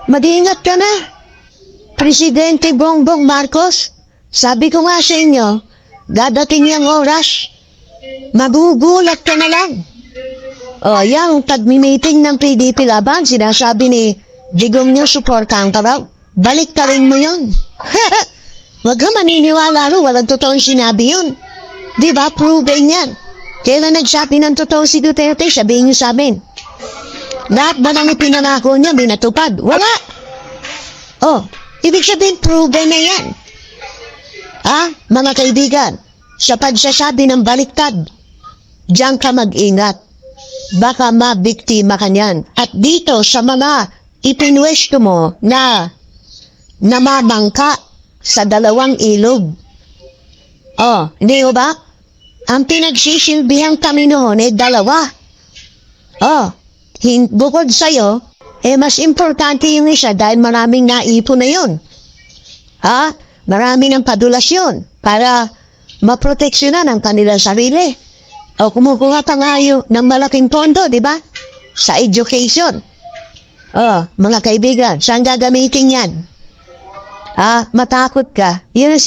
Mag-iingat ka na. Presidente Bongbong Marcos, sabi ko nga sa inyo, dadating yung oras, magugulat ka na lang. O, yung pag-meeting ng PDP Laban, sinasabi ni Digong nyo, supportahan ka raw. Balik ka rin mo yun. Huwag ka maniniwala ro, walang totoong sinabi yun. Di ba, proven yan. Kailan nagsabi ng totoo si Duterte, sabihin nyo sa amin. Lahat ba nang ipinangako niya, binatupad? Wala. Oh, ibig sabihin, proven na yan. Mga kaibigan, sa pagsasabi ng baliktad, diyan ka mag-ingat. Baka mabiktima ka niyan. At dito sa mga ipinwesto mo na namamangka sa dalawang ilog. Oh, hindi ho ba? Ang pinagsisilbihang kami noon ay dalawa. Oh, bukod sa'yo, mas importante yung isa dahil maraming naipon na yun. Marami ng padulasyon para maproteksyonan ang kanilang sarili. O kumukuha pa nga ng malaking pondo, di ba? Sa education. Mga kaibigan, saan gagamitin yan? Matakot ka. Yun ang